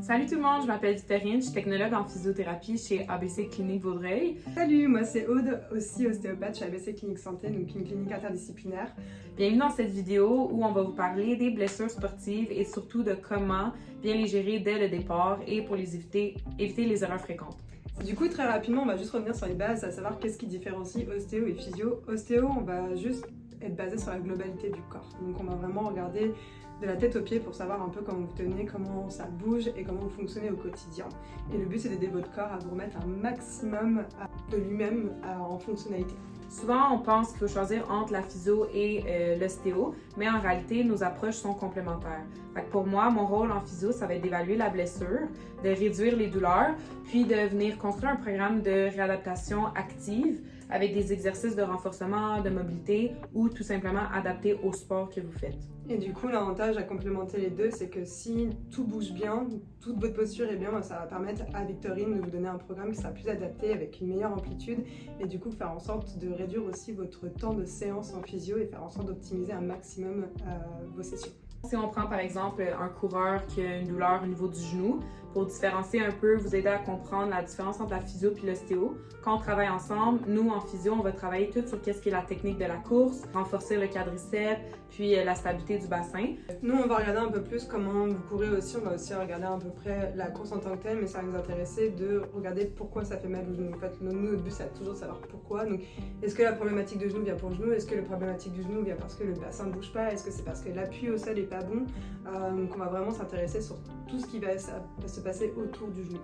Salut tout le monde, je m'appelle Victorine, je suis technologue en physiothérapie chez ABC Clinique Vaudreuil. Salut, moi c'est Aude, aussi ostéopathe chez ABC Clinique Santé, donc une clinique interdisciplinaire. Bienvenue dans cette vidéo où on va vous parler des blessures sportives et surtout de comment bien les gérer dès le départ et pour les éviter les erreurs fréquentes. Du coup, très rapidement, on va juste revenir sur les bases, à savoir qu'est-ce qui différencie ostéo et physio. Ostéo, on va juste être basé sur la globalité du corps. Donc on va vraiment regarder de la tête aux pieds pour savoir un peu comment vous tenez, comment ça bouge et comment vous fonctionnez au quotidien. Et le but, c'est d'aider votre corps à vous remettre un maximum de lui-même en fonctionnalité. Souvent, on pense qu'il faut choisir entre la physio et l'ostéo, mais en réalité, nos approches sont complémentaires. Fait que pour moi, mon rôle en physio, ça va être d'évaluer la blessure, de réduire les douleurs, puis de venir construire un programme de réadaptation active avec des exercices de renforcement, de mobilité ou tout simplement adaptés au sport que vous faites. Et du coup, l'avantage à complémenter les deux, c'est que si tout bouge bien, toute votre posture est bien, ça va permettre à Victorine de vous donner un programme qui sera plus adapté avec une meilleure amplitude et du coup faire en sorte de réduire aussi votre temps de séance en physio et faire en sorte d'optimiser un maximum vos sessions. Si on prend par exemple un coureur qui a une douleur au niveau du genou, pour différencier un peu, vous aider à comprendre la différence entre la physio et l'ostéo. Quand on travaille ensemble, nous en physio, on va travailler tout sur qu'est-ce qui est la technique de la course, renforcer le quadriceps, puis la stabilité du bassin. Nous, on va regarder un peu plus comment vous courez aussi, on va aussi regarder à peu près la course en tant que telle, mais ça va nous intéresser de regarder pourquoi ça fait mal au genou. En fait, notre but, c'est toujours de savoir pourquoi. Donc, est-ce que la problématique de genou vient pour le genou? Est-ce que la problématique du genou vient parce que le bassin ne bouge pas? Est-ce que c'est parce que l'appui au sol n'est pas bon? Donc, on va vraiment s'intéresser sur tout ce qui va se passer autour du genou.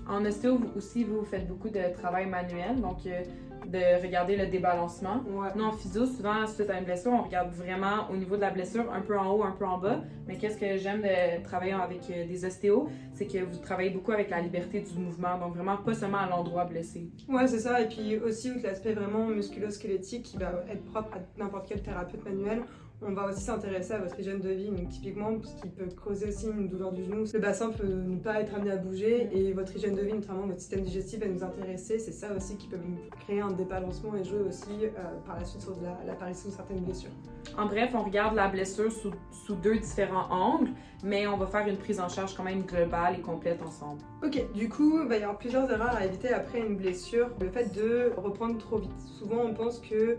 En ostéo aussi, vous faites beaucoup de travail manuel, donc de regarder le débalancement. Ouais. Nous, en physio, souvent, suite à une blessure, on regarde vraiment au niveau de la blessure, un peu en haut, un peu en bas. Mais qu'est-ce que j'aime de travailler avec des ostéos, c'est que vous travaillez beaucoup avec la liberté du mouvement, donc vraiment pas seulement à l'endroit blessé. Ouais, c'est ça. Et puis aussi, l'aspect vraiment musculo-squelettique qui va être propre à n'importe quel thérapeute manuel. On va aussi s'intéresser à votre hygiène de vie, donc typiquement ce qui peut causer aussi une douleur du genou. Le bassin peut ne pas être amené à bouger et votre hygiène de vie, notamment votre système digestif, va nous intéresser. C'est ça aussi qui peut créer un débalancement et jouer aussi par la suite sur l'apparition de certaines blessures. En bref, on regarde la blessure sous deux différents angles, mais on va faire une prise en charge quand même globale et complète ensemble. Ok, du coup, il va y avoir plusieurs erreurs à éviter après une blessure. Le fait de reprendre trop vite. Souvent, on pense que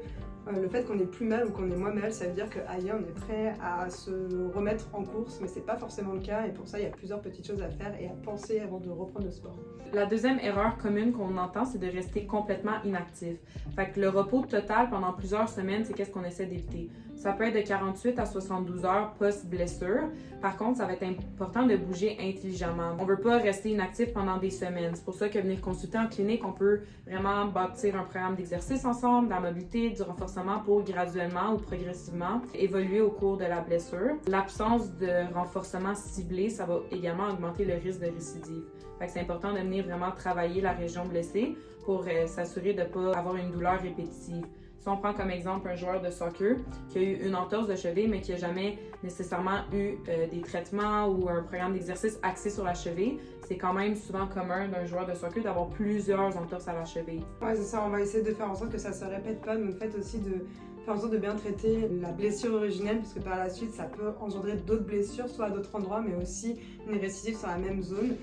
le fait qu'on ait plus mal ou qu'on ait moins mal, ça veut dire qu'ailleurs on est prêt à se remettre en course, mais c'est pas forcément le cas et pour ça il y a plusieurs petites choses à faire et à penser avant de reprendre le sport. La deuxième erreur commune qu'on entend, c'est de rester complètement inactif. Fait que le repos total pendant plusieurs semaines, c'est qu'est-ce qu'on essaie d'éviter. Ça peut être de 48 à 72 heures post-blessure. Par contre, ça va être important de bouger intelligemment. On ne veut pas rester inactif pendant des semaines. C'est pour ça que venir consulter en clinique, on peut vraiment bâtir un programme d'exercice ensemble, de la mobilité, du renforcement pour graduellement ou progressivement évoluer au cours de la blessure. L'absence de renforcement ciblé, ça va également augmenter le risque de récidive. Fait que c'est important de venir vraiment travailler la région blessée pour s'assurer de ne pas avoir une douleur répétitive. Si on prend comme exemple un joueur de soccer qui a eu une entorse de cheville mais qui n'a jamais nécessairement eu des traitements ou un programme d'exercice axé sur la cheville, c'est quand même souvent commun d'un joueur de soccer d'avoir plusieurs entorses à la cheville. Ouais, c'est ça, on va essayer de faire en sorte que ça ne se répète pas, donc faites aussi de faire en sorte de bien traiter la blessure originelle parce que par la suite ça peut engendrer d'autres blessures, soit à d'autres endroits mais aussi une récidive sur la même zone.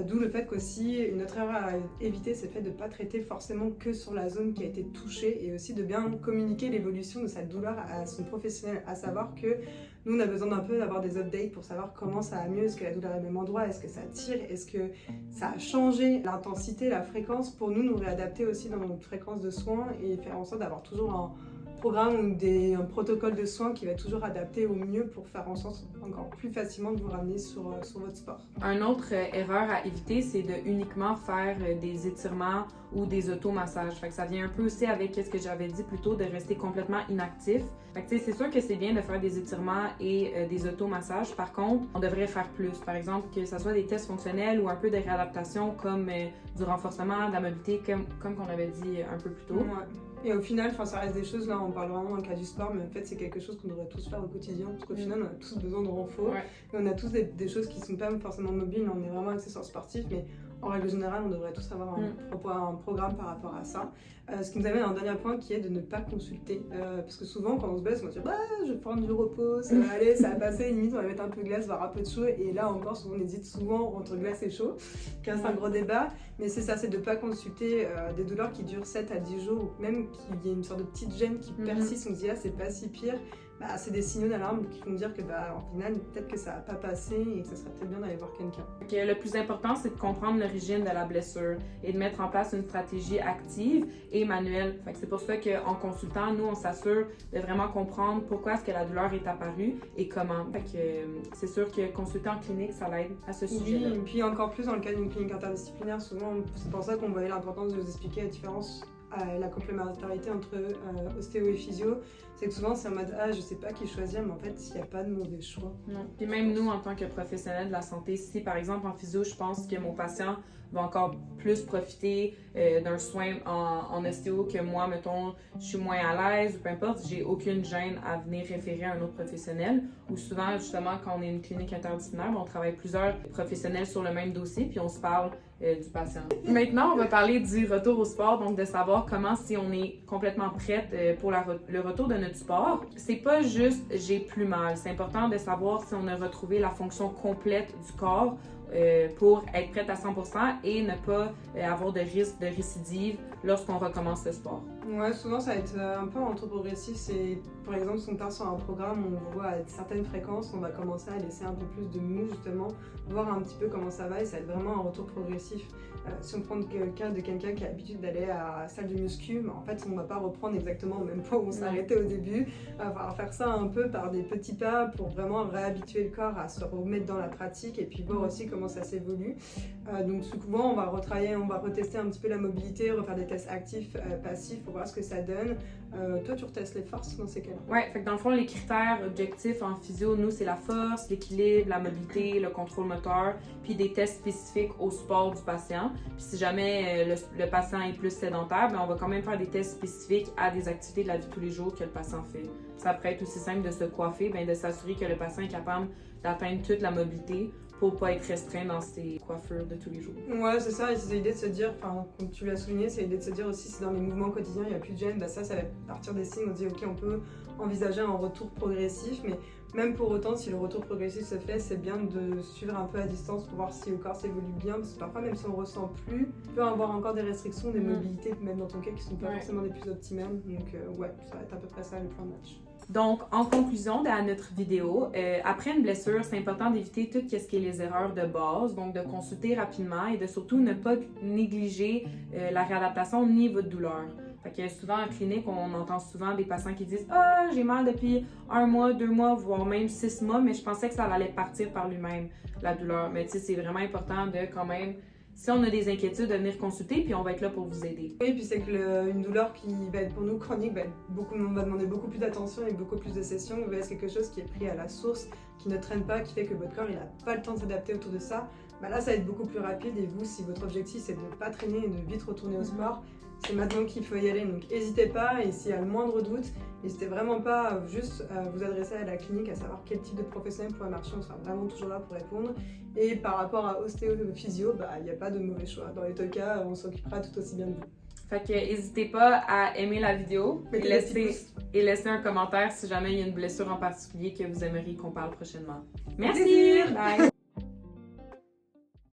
D'où le fait qu'aussi, une autre erreur à éviter, c'est le fait de ne pas traiter forcément que sur la zone qui a été touchée et aussi de bien communiquer l'évolution de cette douleur à son professionnel, à savoir que nous, on a besoin d'un peu d'avoir des updates pour savoir comment ça va mieux, est-ce que la douleur est au même endroit, est-ce que ça tire, est-ce que ça a changé l'intensité, la fréquence, pour nous réadapter aussi dans notre fréquence de soins et faire en sorte d'avoir toujours un programme ou un protocole de soins qui va être toujours adapté au mieux pour faire en sorte encore plus facilement de vous ramener sur votre sport. Un autre erreur à éviter, c'est de uniquement faire des étirements ou des automassages. Fait que ça vient un peu aussi avec ce que j'avais dit plus tôt, de rester complètement inactif. Fait que c'est sûr que c'est bien de faire des étirements et des automassages. Par contre, on devrait faire plus. Par exemple, que ce soit des tests fonctionnels ou un peu de réadaptation comme du renforcement, de la mobilité, comme qu'on avait dit un peu plus tôt. Ouais. Et au final, ça reste des choses, là on parle vraiment dans le cas du sport, mais en fait c'est quelque chose qu'on devrait tous faire au quotidien, parce qu'au final on a tous besoin de renfort, et on a tous des choses qui ne sont pas forcément mobiles, on est vraiment axé sur le sportif, mais en règle générale, on devrait tous avoir un programme par rapport à ça. Ce qui nous amène à un dernier point qui est de ne pas consulter. Parce que souvent, quand on se blesse, on va dire je vais prendre du repos, ça va aller, ça va passer. Limite, on va mettre un peu de glace, voire un peu de chaud. Et là encore, souvent, on hésite souvent entre glace et chaud, car c'est un gros débat. Mais c'est ça, c'est de ne pas consulter des douleurs qui durent 7 à 10 jours, ou même qu'il y ait une sorte de petite gêne qui persiste. On se dit c'est pas si pire. C'est des signaux d'alarme qui vont dire que en final, peut-être que ça va pas passer et que ça serait peut-être bien d'aller voir quelqu'un. Le plus important, c'est de comprendre l'origine de la blessure et de mettre en place une stratégie active et manuelle. C'est pour ça qu'en consultant, nous, on s'assure de vraiment comprendre pourquoi est-ce que la douleur est apparue et comment. C'est sûr que consulter en clinique, ça l'aide à ce sujet-là. Oui, et puis encore plus dans le cas d'une clinique interdisciplinaire, souvent, c'est pour ça qu'on voyait l'importance de vous expliquer la différence, la complémentarité entre ostéo et physio. C'est que souvent c'est en mode je sais pas qui choisir, mais en fait il n'y a pas de mauvais choix. Non. Et même nous en tant que professionnels de la santé, si par exemple en physio je pense que mon patient va encore plus profiter d'un soin en ostéo que moi, mettons, je suis moins à l'aise ou peu importe, j'ai aucune gêne à venir référer à un autre professionnel. Ou souvent, justement, quand on est une clinique interdisciplinaire, on travaille plusieurs professionnels sur le même dossier puis on se parle du patient. Maintenant, on va parler du retour au sport, donc de savoir comment, si on est complètement prête pour le retour de notre sport. C'est pas juste j'ai plus mal, c'est important de savoir si on a retrouvé la fonction complète du corps pour être prête à 100% et ne pas avoir de risque de récidive lorsqu'on recommence le sport. Ouais, souvent ça va être un peu un retour progressif. C'est, par exemple, si on part sur un programme, on voit à certaines fréquences, on va commencer à laisser un peu plus de mou justement, voir un petit peu comment ça va et ça va être vraiment un retour progressif. Si on prend le cas de quelqu'un qui a l'habitude d'aller à la salle de muscu, en fait on ne va pas reprendre exactement au même point où on s'est arrêté au début. On va falloir faire ça un peu par des petits pas pour vraiment réhabituer le corps à se remettre dans la pratique et puis voir aussi comment ça s'évolue. Donc souvent on va retravailler, on va retester un petit peu la mobilité, refaire des tests actifs, passifs pour voir ce que ça donne. Toi tu retestes les forces dans ces cas-là? Ouais, fait que dans le fond les critères objectifs en physio, nous c'est la force, l'équilibre, la mobilité, le contrôle moteur, puis des tests spécifiques au sport du patient. Puis si jamais le patient est plus sédentaire, on va quand même faire des tests spécifiques à des activités de la vie de tous les jours que le patient fait. Ça peut être aussi simple de se coiffer, de s'assurer que le patient est capable d'atteindre toute la mobilité pour pas être restreint dans ses coiffures de tous les jours. Ouais, c'est ça, et c'est l'idée de se dire, comme tu l'as souligné, c'est l'idée de se dire aussi si dans les mouvements quotidiens il n'y a plus de gêne, ça va partir des signes, on dit ok, on peut envisager un retour progressif, mais même pour autant, si le retour progressif se fait, c'est bien de suivre un peu à distance pour voir si le corps s'évolue bien, parce que parfois même si on ressent plus, on peut avoir encore des restrictions, des mobilités, même dans ton cas, qui sont pas forcément les plus optimales, donc ça va être à peu près ça le plan de match. Donc, en conclusion de notre vidéo, après une blessure, c'est important d'éviter tout ce qui est les erreurs de base, donc de consulter rapidement et de surtout ne pas négliger la réadaptation ni votre douleur. Fait que souvent en clinique, on entend souvent des patients qui disent « Ah, j'ai mal depuis 1 mois, 2 mois, voire même 6 mois, mais je pensais que ça allait partir par lui-même, la douleur. » Mais tu sais, c'est vraiment important de quand même, si on a des inquiétudes, de venir consulter, puis on va être là pour vous aider. Oui, puis c'est que une douleur qui va être pour nous chronique, on va demander beaucoup plus d'attention et beaucoup plus de sessions. C'est quelque chose qui est pris à la source, qui ne traîne pas, qui fait que votre corps n'a pas le temps de s'adapter autour de ça. Là, ça va être beaucoup plus rapide et vous, si votre objectif c'est de ne pas traîner et de vite retourner au sport, c'est maintenant qu'il faut y aller. Donc n'hésitez pas, et s'il y a le moindre doute, n'hésitez vraiment pas à juste vous adresser à la clinique, à savoir quel type de professionnel pourrait marcher, on sera vraiment toujours là pour répondre. Et par rapport à ostéo-physio, il n'y a pas de mauvais choix. Dans les deux cas, on s'occupera tout aussi bien de vous. Fait que n'hésitez pas à aimer la vidéo et laisser un commentaire si jamais il y a une blessure en particulier que vous aimeriez qu'on parle prochainement. Merci! Bye!